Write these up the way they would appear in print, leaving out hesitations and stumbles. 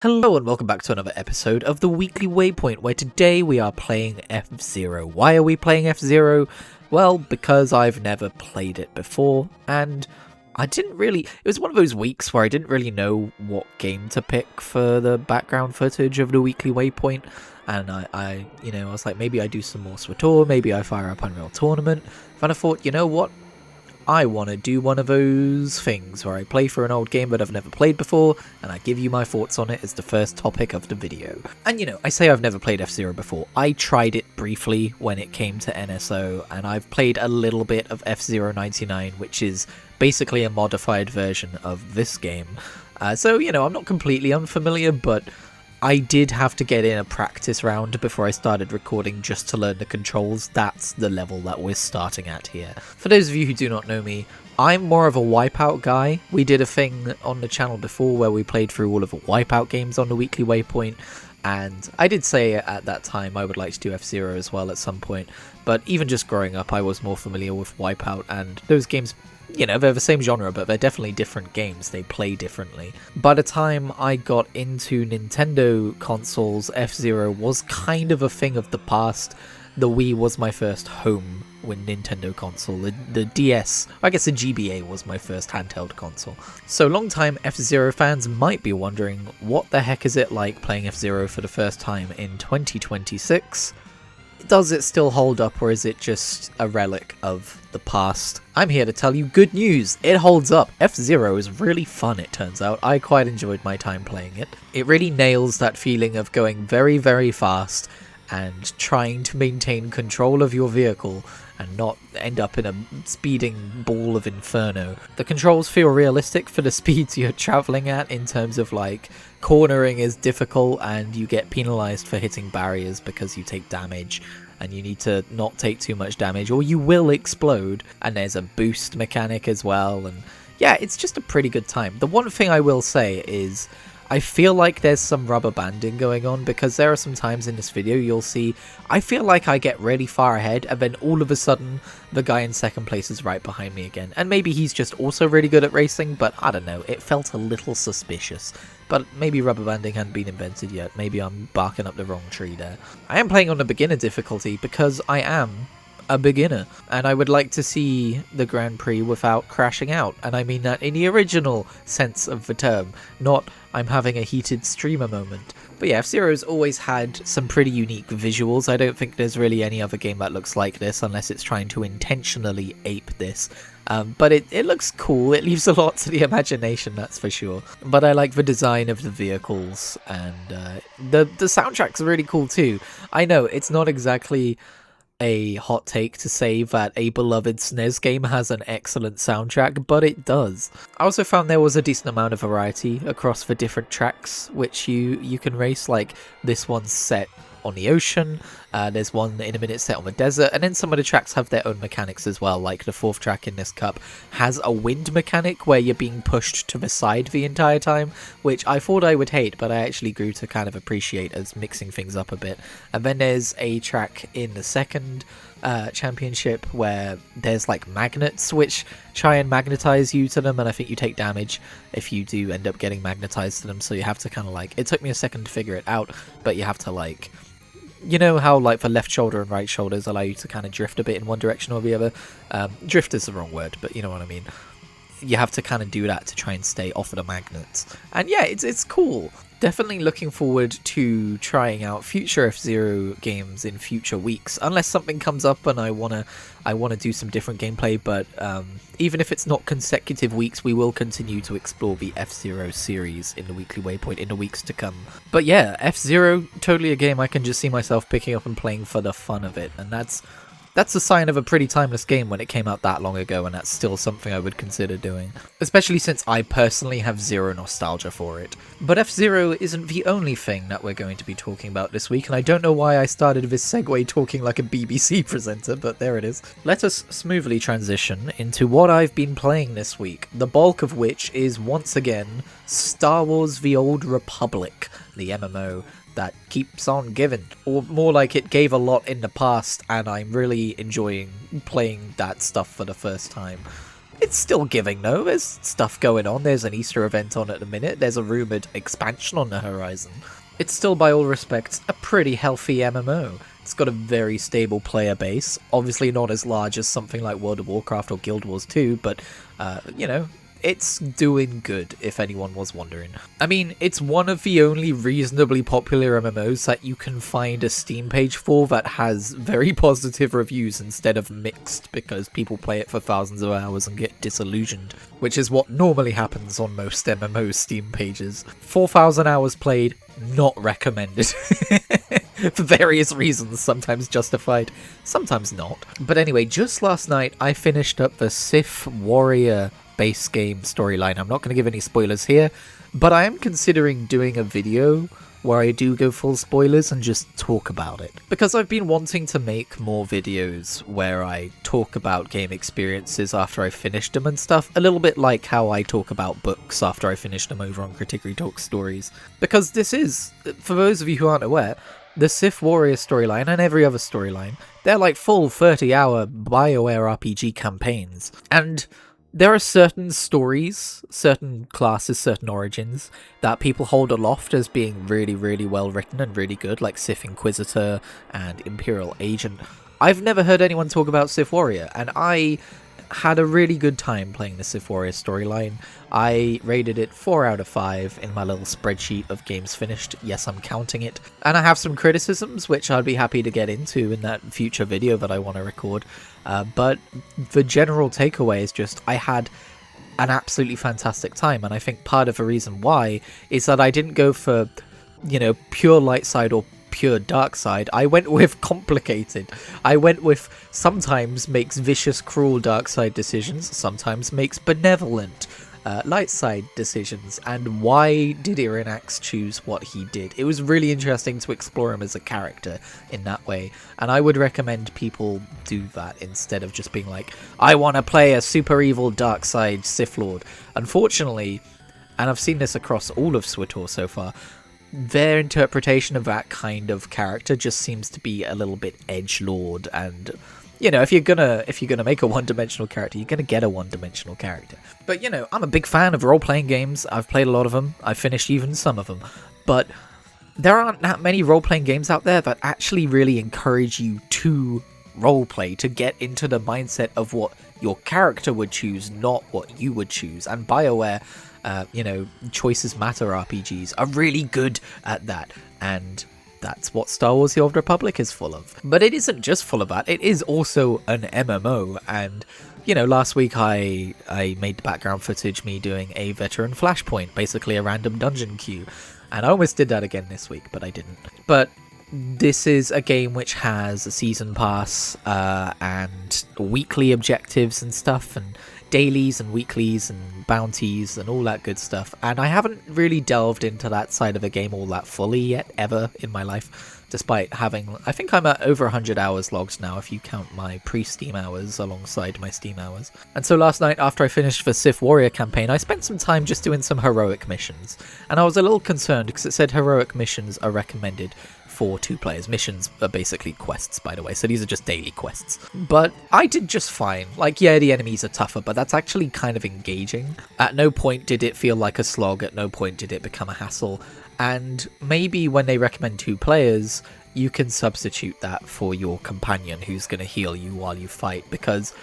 Hello and welcome back to another episode of the Weekly Waypoint, where today we are playing F-Zero. Why are we playing F-Zero? Well, because I've never played it before, and it was one of those weeks where I didn't really know what game to pick for the background footage of the Weekly Waypoint, and I was like, maybe I do some more SWTOR, maybe I fire up Unreal Tournament, and I thought, you know what? I want to do one of those things where I play for an old game that I've never played before, and I give you my thoughts on it as the first topic of the video. And I say I've never played F-Zero before. I tried it briefly when it came to NSO, and I've played a little bit of F-Zero 99, which is basically a modified version of this game. So, I'm not completely unfamiliar, but I did have to get in a practice round before I started recording just to learn the controls. That's the level that we're starting at here. For those of you who do not know me, I'm more of a Wipeout guy. We did a thing on the channel before where we played through all of the Wipeout games on the Weekly Waypoint, and I did say at that time I would like to do F-Zero as well at some point, but even just growing up I was more familiar with Wipeout, and those games, they're the same genre, but they're definitely different games. They play differently. By the time I got into Nintendo consoles, F-Zero was kind of a thing of the past. The Wii was my first home with Nintendo console. The DS, I guess the GBA was my first handheld console. So long-time F-Zero fans might be wondering, what the heck is it like playing F-Zero for the first time in 2026? Does it still hold up, or is it just a relic of the past? I'm here to tell you good news. It holds up. F-Zero is really fun, it turns out. I quite enjoyed my time playing it. It really nails that feeling of going very, very fast and trying to maintain control of your vehicle and not end up in a speeding ball of inferno. The controls feel realistic for the speeds you're traveling at, in terms of cornering is difficult and you get penalized for hitting barriers because you take damage, and you need to not take too much damage or you will explode. And there's a boost mechanic as well, and yeah, it's just a pretty good time. The one thing I will say is I feel like there's some rubber banding going on, because there are some times in this video you'll see I feel like I get really far ahead and then all of a sudden the guy in second place is right behind me again. And maybe he's just also really good at racing, but I don't know, it felt a little suspicious. But maybe rubber banding hadn't been invented yet, maybe I'm barking up the wrong tree there. I am playing on the beginner difficulty because I am a beginner, and I would like to see the Grand Prix without crashing out, and I mean that in the original sense of the term, not I'm having a heated streamer moment. But yeah, F-Zero's always had some pretty unique visuals. I don't think there's really any other game that looks like this, unless it's trying to intentionally ape this. But it looks cool. It leaves a lot to the imagination, that's for sure. But I like the design of the vehicles, and the soundtrack's really cool too. I know, it's not exactly a hot take to say that a beloved SNES game has an excellent soundtrack, but it does. I also found there was a decent amount of variety across the different tracks which you can race. Like, this one's set on the ocean, there's one in a minute set on the desert, and then some of the tracks have their own mechanics as well. Like the fourth track in this cup has a wind mechanic where you're being pushed to the side the entire time, which I thought I would hate, but I actually grew to kind of appreciate as mixing things up a bit. And then there's a track in the second championship where there's magnets which try and magnetize you to them, and I think you take damage if you do end up getting magnetized to them, so you have to kind of it took me a second to figure it out, but you have to you know how the left shoulder and right shoulders allow you to kind of drift a bit in one direction or the other? Drift is the wrong word, but you know what I mean. You have to kind of do that to try and stay off of the magnets. And yeah, it's cool. Definitely looking forward to trying out future F-Zero games in future weeks, unless something comes up and I wanna do some different gameplay. But even if it's not consecutive weeks, we will continue to explore the F-Zero series in the Weekly Waypoint in the weeks to come. But yeah, F-Zero, totally a game I can just see myself picking up and playing for the fun of it, and that's a sign of a pretty timeless game when it came out that long ago, and that's still something I would consider doing, especially since I personally have zero nostalgia for it. But F-Zero isn't the only thing that we're going to be talking about this week, and I don't know why I started this segue talking like a BBC presenter, but there it is. Let us smoothly transition into what I've been playing this week, the bulk of which is once again Star Wars: The Old Republic, the MMO that keeps on giving, or more like it gave a lot in the past, and I'm really enjoying playing that stuff for the first time. It's still giving though, there's stuff going on, there's an Easter event on at the minute, there's a rumoured expansion on the horizon. It's still by all respects a pretty healthy MMO. It's got a very stable player base, obviously not as large as something like World of Warcraft or Guild Wars 2, but, you know, it's doing good, if anyone was wondering. I mean, it's one of the only reasonably popular MMOs that you can find a Steam page for that has very positive reviews instead of mixed, because people play it for thousands of hours and get disillusioned, which is what normally happens on most MMO Steam pages. 4,000 hours played, not recommended. For various reasons, sometimes justified, sometimes not. But anyway, just last night I finished up the Sith Warrior base game storyline. I'm not going to give any spoilers here, but I am considering doing a video where I do go full spoilers and just talk about it. Because I've been wanting to make more videos where I talk about game experiences after I finished them and stuff, a little bit like how I talk about books after I finish them over on Kritigri Talk Stories. Because this is, for those of you who aren't aware, the Sith Warrior storyline and every other storyline, they're like full 30-hour BioWare RPG campaigns. And there are certain stories, certain classes, certain origins that people hold aloft as being really, really well written and really good, like Sith Inquisitor and Imperial Agent. I've never heard anyone talk about Sith Warrior, and I had a really good time playing the Sith Warrior storyline. I rated it 4 out of 5 in my little spreadsheet of games finished. Yes, I'm counting it. And I have some criticisms, which I'd be happy to get into in that future video that I want to record. But the general takeaway is just, I had an absolutely fantastic time, and I think part of the reason why is that I didn't go for, you know, pure light side or pure dark side. I went with complicated. I went with sometimes makes vicious, cruel dark side decisions, sometimes makes benevolent light side decisions, and why did Irinax choose what he did? It was really interesting to explore him as a character in that way, and I would recommend people do that instead of just being like, I want to play a super evil dark side Sith Lord. Unfortunately, and I've seen this across all of SWTOR so far, their interpretation of that kind of character just seems to be a little bit edgelord, and you know, if you're gonna make a one-dimensional character, you're gonna get a one-dimensional character. But you know, I'm a big fan of role-playing games. I've played a lot of them. I've finished even some of them. But there aren't that many role-playing games out there that actually really encourage you to roleplay, to get into the mindset of what your character would choose, not what you would choose. And BioWare, you know, Choices Matter RPGs are really good at that, and that's what Star Wars The Old Republic is full of. But it isn't just full of that, it is also an MMO, and you know, last week I made the background footage me doing a veteran flashpoint, basically a random dungeon queue, and I almost did that again this week, but I didn't. But this is a game which has a season pass and weekly objectives and stuff, and dailies and weeklies and bounties and all that good stuff, and I haven't really delved into that side of the game all that fully yet, ever in my life, despite having, I think I'm at over 100 hours logged now if you count my pre-Steam hours alongside my Steam hours. And so last night, after I finished the Sith Warrior campaign, I spent some time just doing some heroic missions, and I was a little concerned because it said heroic missions are recommended for 2 players. Missions are basically quests, by the way, so these are just daily quests. But I did just fine. Like, yeah, the enemies are tougher, but that's actually kind of engaging. At no point did it feel like a slog, at no point did it become a hassle, and maybe when they recommend 2 players, you can substitute that for your companion who's going to heal you while you fight, because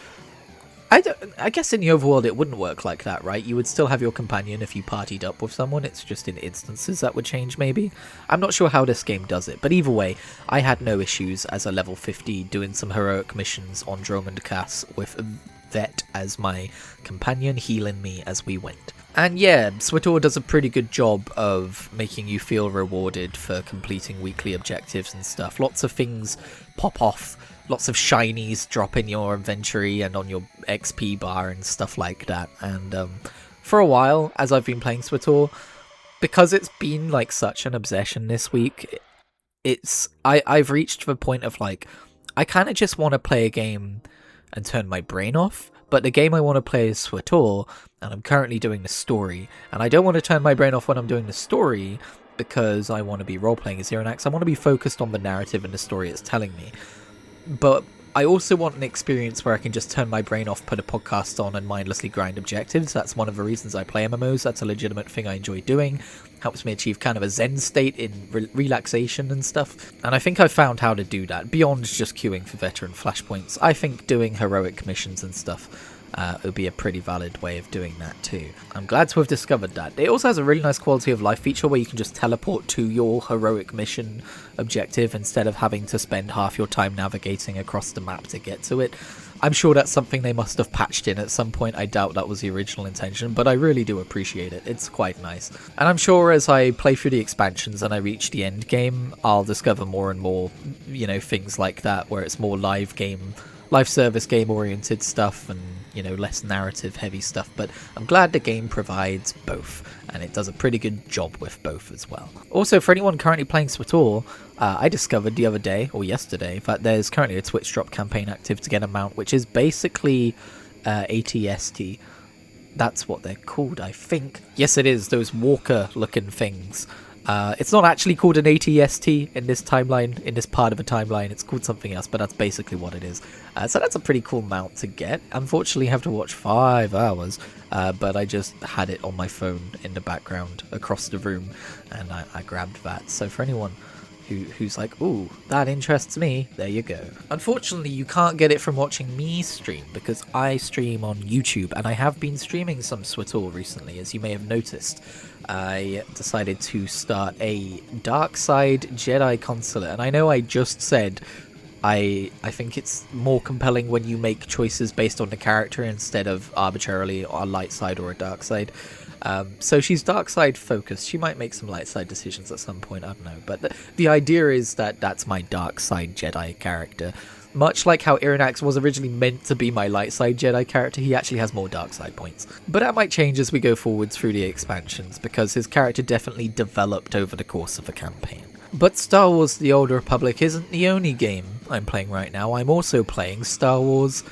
I guess in the overworld it wouldn't work like that, right? You would still have your companion if you partied up with someone, it's just in instances that would change maybe. I'm not sure how this game does it, but either way, I had no issues as a level 50 doing some heroic missions on Dromund Cass with Vet as my companion healing me as we went. And yeah, SWTOR does a pretty good job of making you feel rewarded for completing weekly objectives and stuff. Lots of things pop off. Lots of shinies drop in your inventory and on your XP bar and stuff like that. And for a while, as I've been playing SWTOR, because it's been like such an obsession this week, I've reached the point of like, I kind of just want to play a game and turn my brain off. But the game I want to play is SWTOR, and I'm currently doing the story. And I don't want to turn my brain off when I'm doing the story, because I want to be role-playing as Irinax. I want to be focused on the narrative and the story it's telling me. But I also want an experience where I can just turn my brain off, put a podcast on, and mindlessly grind objectives. That's one of the reasons I play MMOs. That's a legitimate thing I enjoy doing. Helps me achieve kind of a zen state in relaxation and stuff. And I think I've found how to do that, beyond just queuing for veteran flashpoints. I think doing heroic missions and stuff would be a pretty valid way of doing that too. I'm glad to have discovered that. It also has a really nice quality of life feature where you can just teleport to your heroic mission objective instead of having to spend half your time navigating across the map to get to it. I'm sure that's something they must have patched in at some point. I doubt that was the original intention, but I really do appreciate it. It's quite nice. And I'm sure as I play through the expansions and I reach the end game, I'll discover more and more, you know, things like that where it's more live service game oriented stuff and, you know, less narrative heavy stuff. But I'm glad the game provides both, and it does a pretty good job with both as well. Also, for anyone currently playing SWTOR, I discovered the other day, or yesterday, that there's currently a Twitch drop campaign active to get a mount, which is basically ATST. That's what they're called, I think. Yes, it is, those walker-looking things. It's not actually called an ATST in this timeline, in this part of a timeline. It's called something else, but that's basically what it is. So that's a pretty cool mount to get. Unfortunately, I have to watch 5 hours, but I just had it on my phone in the background across the room, and I grabbed that. So for anyone who's like, ooh, that interests me, there you go. Unfortunately, you can't get it from watching me stream, because I stream on YouTube, and I have been streaming some SWTOR recently, as you may have noticed. I decided to start a Dark Side Jedi Consulate, and I know I just said I think it's more compelling when you make choices based on the character instead of arbitrarily a light side or a dark side. So she's dark side focused. She might make some light side decisions at some point, I don't know. But the idea is that that's my dark side Jedi character. Much like how Irinax was originally meant to be my light side Jedi character, he actually has more dark side points. But that might change as we go forward through the expansions, because his character definitely developed over the course of the campaign. But Star Wars The Old Republic isn't the only game I'm playing right now. I'm also playing Star Wars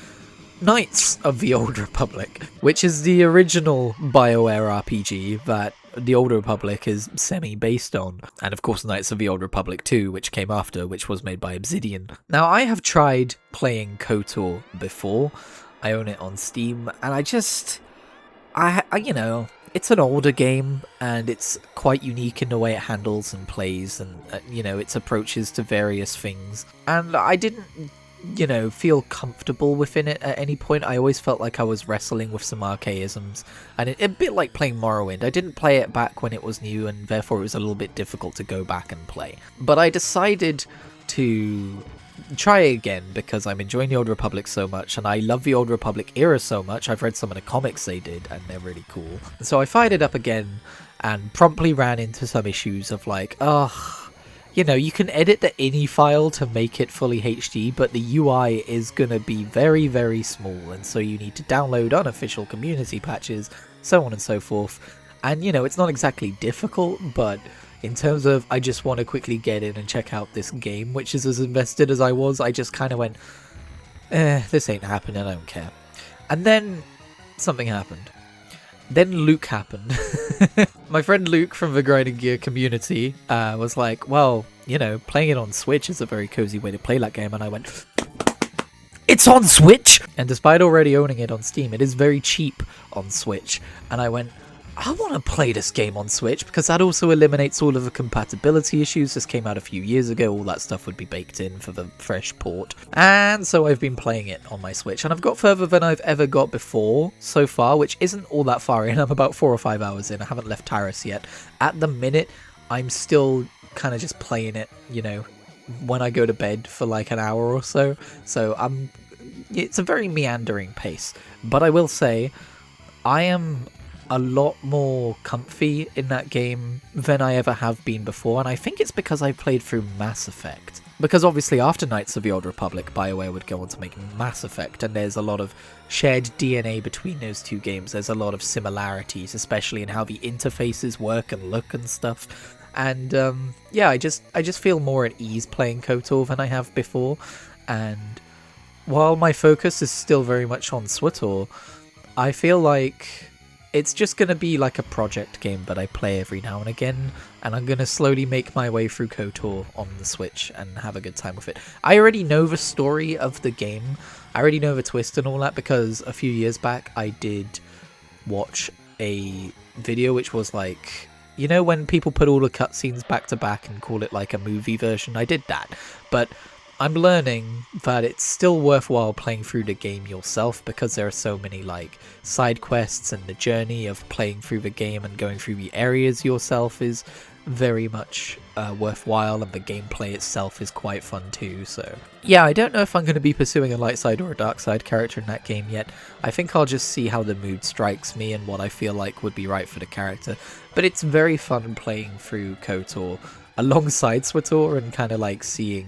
Knights of the Old Republic, which is the original BioWare RPG that the Old Republic is semi-based on. And of course Knights of the Old Republic 2, which came after, which was made by Obsidian. Now, I have tried playing KOTOR before. I own it on Steam, and I you know, it's an older game, and it's quite unique in the way it handles and plays, and, you know, its approaches to various things. And I didn't, you know, feel comfortable within it at any point. I always felt like I was wrestling with some archaisms, and a bit like playing Morrowind. I didn't play it back when it was new, and therefore it was a little bit difficult to go back and play. But I decided to try again because I'm enjoying the Old Republic so much, and I love the Old Republic era so much. I've read some of the comics they did, and they're really cool. So I fired it up again, and promptly ran into some issues of like, you know, you can edit the INI file to make it fully HD, but the UI is gonna be very, very small, and so you need to download unofficial community patches, so on and so forth. And, you know, it's not exactly difficult, but in terms of I just want to quickly get in and check out this game, which is as invested as I was, I just kind of went, this ain't happening, I don't care. And then something happened. Then Luke happened. My friend Luke from the Grinding Gear community was like, well, you know, playing it on Switch is a very cozy way to play that game. And I went, it's on Switch! And despite already owning it on Steam, it is very cheap on Switch. And I went, I want to play this game on Switch, because that also eliminates all of the compatibility issues. This came out a few years ago, all that stuff would be baked in for the fresh port. And so I've been playing it on my Switch, and I've got further than I've ever got before so far, which isn't all that far in. I'm about 4 or 5 hours in. I haven't left Tyrus yet. At the minute, I'm still kind of just playing it, you know, when I go to bed for like an hour or so. So it's a very meandering pace. But I will say, I am a lot more comfy in that game than I ever have been before, and I think it's because I played through Mass Effect. Because obviously after Knights of the Old Republic, BioWare would go on to make Mass Effect, and there's a lot of shared DNA between those two games. There's a lot of similarities, especially in how the interfaces work and look and stuff. And yeah, I just feel more at ease playing KOTOR than I have before. And while my focus is still very much on SWTOR, I feel like It's just going to be like a project game that I play every now and again, and I'm going to slowly make my way through KOTOR on the Switch and have a good time with it. I already know the story of the game. I already know the twist and all that, because a few years back I did watch a video which was like, you know, when people put all the cutscenes back to back and call it like a movie version? I did that, but I'm learning that it's still worthwhile playing through the game yourself, because there are so many like side quests, and the journey of playing through the game and going through the areas yourself is very much worthwhile, and the gameplay itself is quite fun too. So yeah, I don't know if I'm going to be pursuing a light side or a dark side character in that game yet. I think I'll just see how the mood strikes me and what I feel like would be right for the character. But it's very fun playing through KOTOR alongside SWTOR and kind of like seeing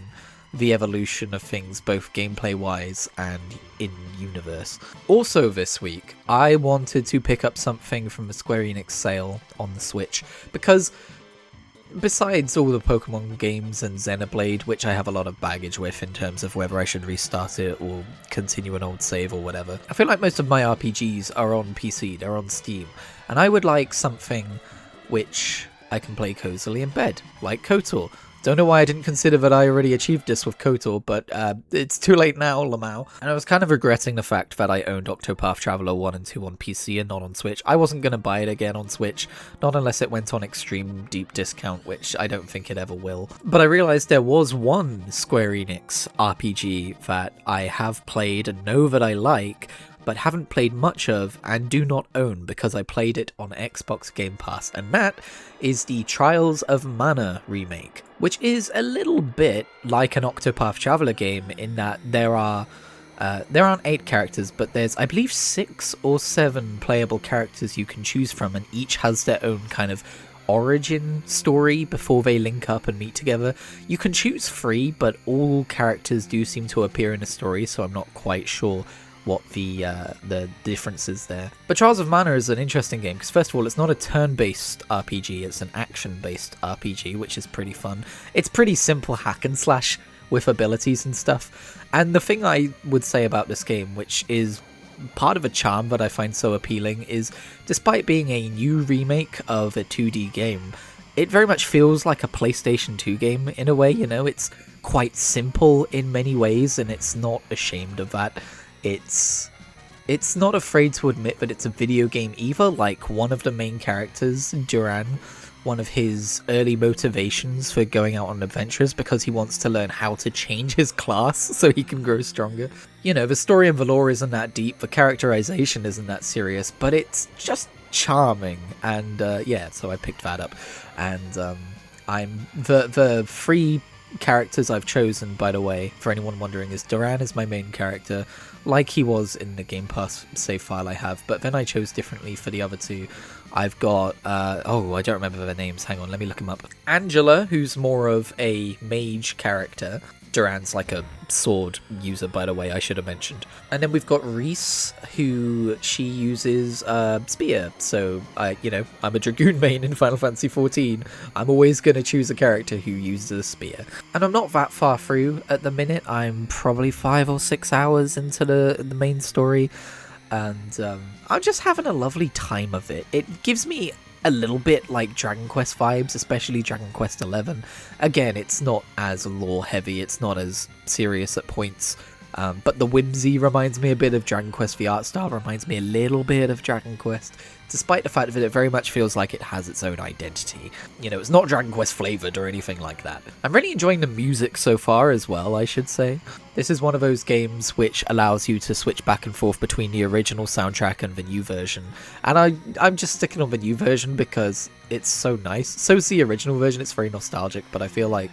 the evolution of things, both gameplay wise and in universe. Also this week, I wanted to pick up something from the Square Enix sale on the Switch, because besides all the Pokemon games and Xenoblade, which I have a lot of baggage with in terms of whether I should restart it or continue an old save or whatever, I feel like most of my RPGs are on PC, they're on Steam, and I would like something which I can play cozily in bed, like KOTOR. Don't know why I didn't consider that I already achieved this with KOTOR, but it's too late now, Lamau. And I was kind of regretting the fact that I owned Octopath Traveler 1 and 2 on PC and not on Switch. I wasn't going to buy it again on Switch, not unless it went on extreme deep discount, which I don't think it ever will. But I realized there was one Square Enix RPG that I have played and know that I like, but haven't played much of and do not own because I played it on Xbox Game Pass, and that is the Trials of Mana remake, which is a little bit like an Octopath Traveler game in that there aren't 8 characters, but there's, I believe, 6 or 7 playable characters you can choose from, and each has their own kind of origin story before they link up and meet together. You can choose 3, but all characters do seem to appear in a story, so I'm not quite sure what the difference is there. But Trials of Mana is an interesting game, because first of all, it's not a turn-based RPG, it's an action-based RPG, which is pretty fun. It's pretty simple hack and slash with abilities and stuff. And the thing I would say about this game, which is part of a charm that I find so appealing, is despite being a new remake of a 2D game, it very much feels like a PlayStation 2 game in a way, you know? It's quite simple in many ways, and it's not ashamed of that. It's not afraid to admit that it's a video game either. Like, one of the main characters, Duran, one of his early motivations for going out on adventures because he wants to learn how to change his class so he can grow stronger. You know, the story and the lore isn't that deep, the characterization isn't that serious, but it's just charming, and yeah, so I picked that up. And I'm the 3 characters I've chosen, by the way, for anyone wondering, is Duran is my main character, like he was in the Game Pass save file I have, but then I chose differently for the other 2. I've got, oh, I don't remember their names, hang on, let me look them up. Angela, who's more of a mage character. Duran's like a sword user, by the way, I should have mentioned. And then we've got Reese, who she uses spear. So, you know, I'm a Dragoon main in Final Fantasy XIV. I'm always going to choose a character who uses a spear. And I'm not that far through at the minute. I'm probably 5 or 6 hours into the main story. And I'm just having a lovely time of it. It gives me a little bit like Dragon Quest vibes, especially Dragon Quest XI. Again, it's not as lore heavy, it's not as serious at points, but the whimsy reminds me a bit of Dragon Quest. The art style reminds me a little bit of Dragon Quest, despite the fact that it very much feels like it has its own identity. You know, it's not Dragon Quest flavoured or anything like that. I'm really enjoying the music so far as well, I should say. This is one of those games which allows you to switch back and forth between the original soundtrack and the new version. And I'm just sticking on the new version because it's so nice. So's the original version, it's very nostalgic, but I feel like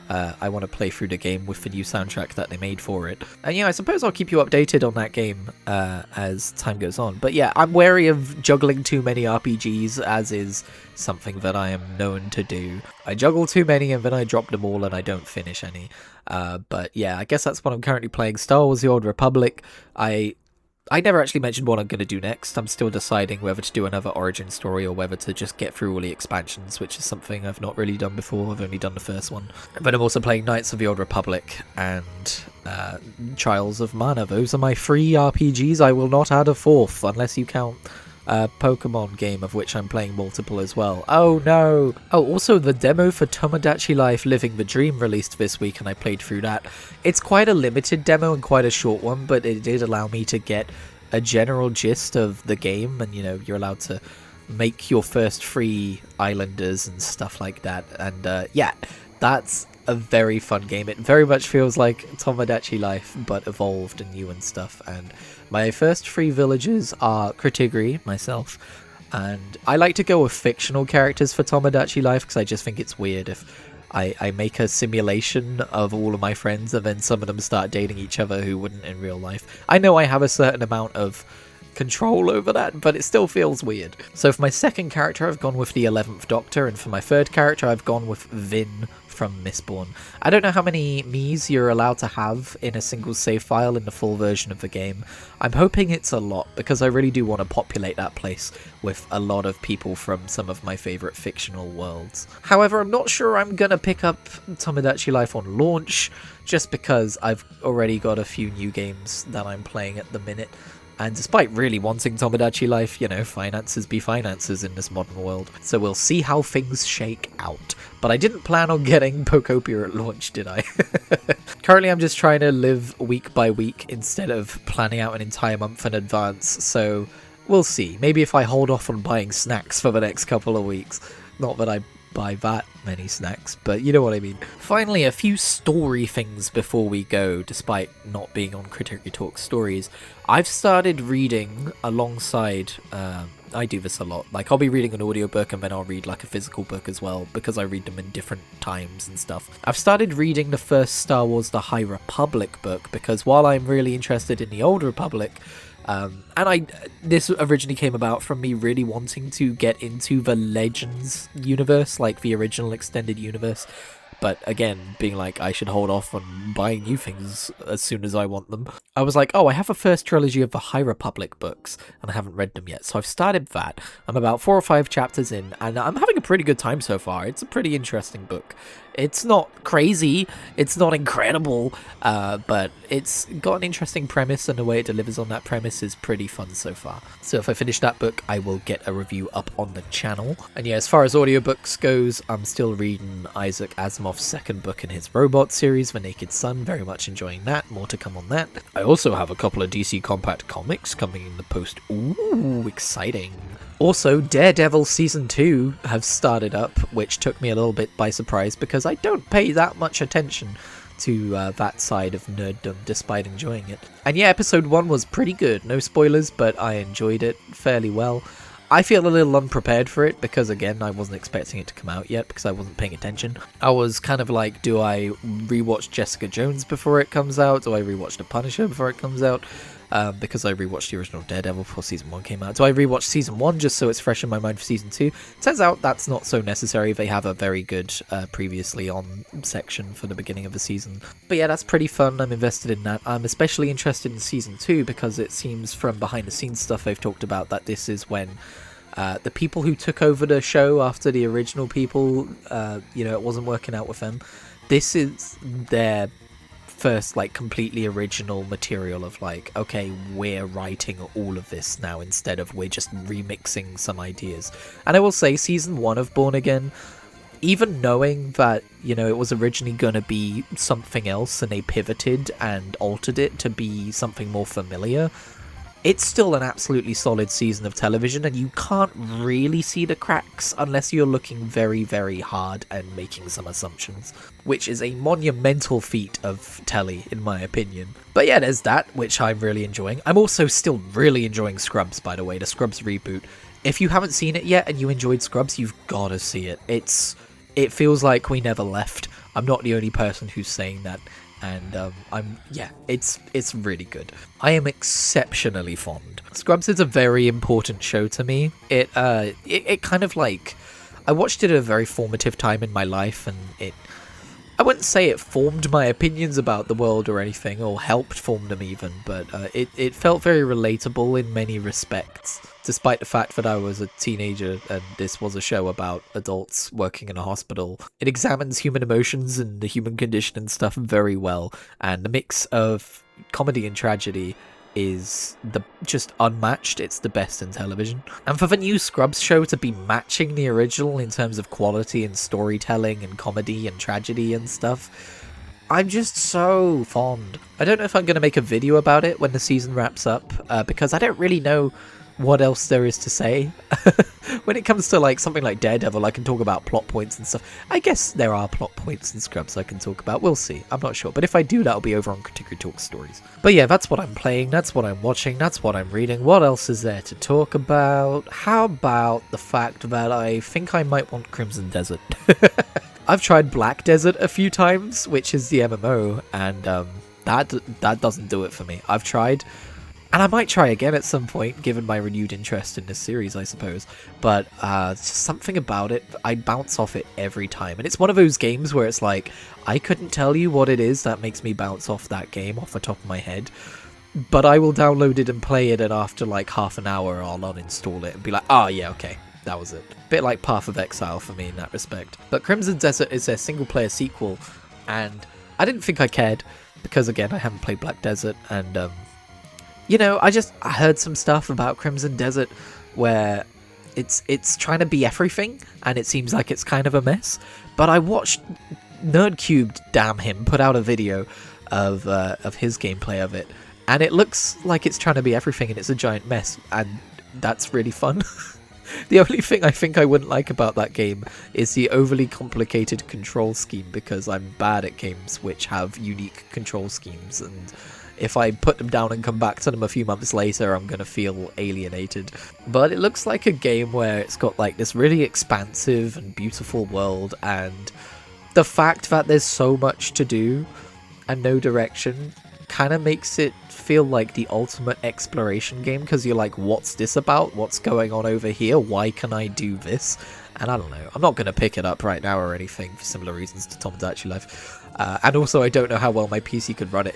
I want to play through the game with the new soundtrack that they made for it. And yeah, I suppose I'll keep you updated on that game as time goes on. But yeah, I'm wary of juggling too many RPGs, as is something that I am known to do. I juggle too many and then I drop them all and I don't finish any. But yeah, I guess that's what I'm currently playing. Star Wars: The Old Republic. I never actually mentioned what I'm going to do next. I'm still deciding whether to do another origin story or whether to just get through all the expansions, which is something I've not really done before. I've only done the first one. But I'm also playing Knights of the Old Republic and Trials of Mana. Those are my 3 RPGs. I will not add a 4th unless you count Pokemon game of which I'm playing multiple as well. Oh no! Oh, also the demo for Tomodachi Life Living the Dream released this week, and I played through that. It's quite a limited demo and quite a short one, but it did allow me to get a general gist of the game, and you're allowed to make your first 3 islanders and stuff like that. And yeah, that's a very fun game. It very much feels like Tomodachi Life, but evolved and new and stuff. And my first 3 villagers are Kritigri, myself, and I like to go with fictional characters for Tomodachi Life because I just think it's weird if I make a simulation of all of my friends and then some of them start dating each other who wouldn't in real life. I know I have a certain amount of control over that, but it still feels weird. So for my second character, I've gone with the 11th Doctor, and for my third character, I've gone with Vin from Mistborn. I don't know how many Miis you're allowed to have in a single save file in the full version of the game. I'm hoping it's a lot, because I really do want to populate that place with a lot of people from some of my favourite fictional worlds. However, I'm not sure I'm gonna pick up Tomodachi Life on launch, just because I've already got a few new games that I'm playing at the minute. And despite really wanting Tomodachi Life, finances be finances in this modern world. So we'll see how things shake out. But I didn't plan on getting Pokopia at launch, did I? Currently I'm just trying to live week by week instead of planning out an entire month in advance. So we'll see. Maybe if I hold off on buying snacks for the next couple of weeks. Not that I buy that many snacks, but you know what I mean. Finally, a few story things before we go, despite not being on Kritigri Talk Stories. I've started reading alongside, I do this a lot, like I'll be reading an audiobook and then I'll read like a physical book as well, because I read them in different times and stuff. I've started reading the first Star Wars The High Republic book, because while I'm really interested in the Old Republic, this originally came about from me really wanting to get into the Legends universe, like the original extended universe. But again, being like, I should hold off on buying new things as soon as I want them. I was like, oh, I have a first trilogy of the High Republic books, and I haven't read them yet. So I've started that. I'm about 4 or 5 chapters in, and I'm having a pretty good time so far. It's a pretty interesting book. It's not crazy, it's not incredible, but it's got an interesting premise, and the way it delivers on that premise is pretty fun so far. So if I finish that book, I will get a review up on the channel. And yeah, as far as audiobooks goes, I'm still reading Isaac Asimov's second book in his robot series, The Naked Sun. Very much enjoying that. More to come on that. I also have a couple of DC Compact comics coming in the post. Ooh, exciting. Also, Daredevil Season 2 have started up, which took me a little bit by surprise because I don't pay that much attention to that side of nerddom despite enjoying it. And yeah, episode 1 was pretty good. No spoilers, but I enjoyed it fairly well. I feel a little unprepared for it because, again, I wasn't expecting it to come out yet because I wasn't paying attention. I was kind of like, do I rewatch Jessica Jones before it comes out? Do I rewatch The Punisher before it comes out? Because I rewatched the original Daredevil before Season 1 came out. Do I rewatch Season 1 just so it's fresh in my mind for Season 2? Turns out that's not so necessary. They have a very good previously on section for the beginning of the season. But yeah, that's pretty fun. I'm invested in that. I'm especially interested in Season 2 because it seems from behind the scenes stuff they've talked about that this is when the people who took over the show after the original people, it wasn't working out with them. This is their first completely original material of okay, we're writing all of this now instead of we're just remixing some ideas. And I will say Season 1 of Born Again, even knowing that it was originally going to be something else and they pivoted and altered it to be something more familiar, it's still an absolutely solid season of television, and you can't really see the cracks unless you're looking very, very hard and making some assumptions, which is a monumental feat of telly, in my opinion. But yeah, there's that, which I'm really enjoying. I'm also still really enjoying Scrubs, by the way, the Scrubs reboot. If you haven't seen it yet and you enjoyed Scrubs, you've got to see it. It feels like we never left. I'm not the only person who's saying that. And it's really good. I am exceptionally fond. Scrubs is a very important show to me. It kind of I watched it at a very formative time in my life, and I wouldn't say it formed my opinions about the world or anything, or helped form them even, but it felt very relatable in many respects, despite the fact that I was a teenager and this was a show about adults working in a hospital. It examines human emotions and the human condition and stuff very well, and the mix of comedy and tragedy is just unmatched. It's the best in television. And for the new Scrubs show to be matching the original in terms of quality and storytelling and comedy and tragedy and stuff, I'm just so fond. I don't know if I'm going to make a video about it when the season wraps up, because I don't really know what else there is to say. When it comes to like something like Daredevil, I can talk about plot points and stuff. I guess there are plot points in Scrubs I can talk about. We'll see. I'm not sure. But if I do, that'll be over on Kritigri Talk Stories. But yeah, that's what I'm playing. That's what I'm watching. That's what I'm reading. What else is there to talk about? How about the fact that I think I might want Crimson Desert? I've tried Black Desert a few times, which is the MMO, and that doesn't do it for me. I've tried. And I might try again at some point, given my renewed interest in this series, I suppose. But just something about it, I bounce off it every time. And it's one of those games where it's like, I couldn't tell you what it is that makes me bounce off that game off the top of my head. But I will download it and play it, and after like half an hour, I'll uninstall it and be like, oh yeah, okay, that was it. Bit like Path of Exile for me in that respect. But Crimson Desert is their single-player sequel, and I didn't think I cared, because again, I haven't played Black Desert, and you know, I heard some stuff about Crimson Desert where it's trying to be everything, and it seems like it's kind of a mess. But I watched Nerdcubed, damn him, put out a video of his gameplay of it, and it looks like it's trying to be everything, and it's a giant mess, and that's really fun. The only thing I think I wouldn't like about that game is the overly complicated control scheme, because I'm bad at games which have unique control schemes, and if I put them down and come back to them a few months later, I'm going to feel alienated. But it looks like a game where it's got like this really expansive and beautiful world, and the fact that there's so much to do and no direction kind of makes it feel like the ultimate exploration game, because you're like, what's this about? What's going on over here? Why can I do this? And I don't know. I'm not going to pick it up right now or anything for similar reasons to Tomodachi Life. And also, I don't know how well my PC could run it.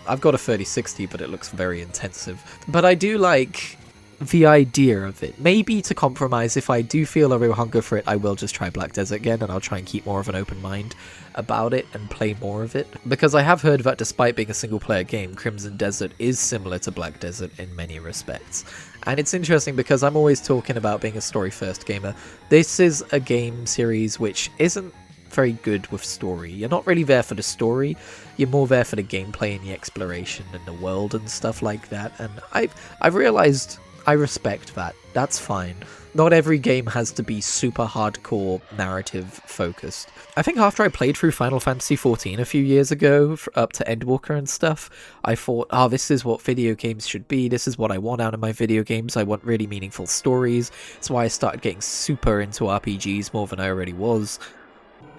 I've got a 3060, but it looks very intensive. But I do like the idea of it. Maybe to compromise, if I do feel a real hunger for it, I will just try Black Desert again, and I'll try and keep more of an open mind about it and play more of it. Because I have heard that despite being a single-player game, Crimson Desert is similar to Black Desert in many respects. And it's interesting because I'm always talking about being a story-first gamer. This is a game series which isn't very good with story. You're not really there for the story, you're more there for the gameplay and the exploration and the world and stuff like that, and I've realized I respect that. That's fine. Not every game has to be super hardcore narrative focused. I think after I played through Final Fantasy XIV a few years ago, up to Endwalker and stuff, I thought, oh, this is what video games should be, this is what I want out of my video games, I want really meaningful stories. That's why I started getting super into RPGs more than I already was.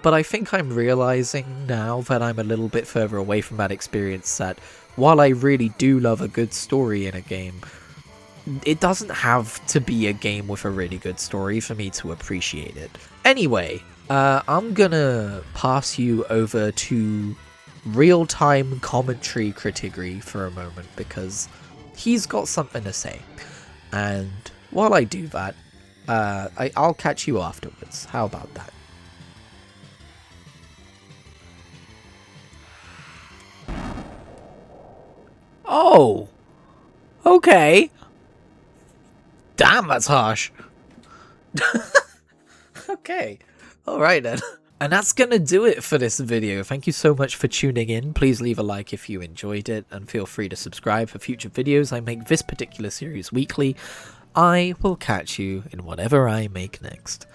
But I think I'm realizing now that I'm a little bit further away from that experience, that while I really do love a good story in a game, it doesn't have to be a game with a really good story for me to appreciate it. Anyway, I'm gonna pass you over to real-time commentary Kritigri for a moment, because he's got something to say. And while I do that, I'll catch you afterwards. How about that? Oh! Okay. Damn, that's harsh. Okay. Alright then. And that's gonna do it for this video. Thank you so much for tuning in. Please leave a like if you enjoyed it, and feel free to subscribe for future videos. I make this particular series weekly. I will catch you in whatever I make next.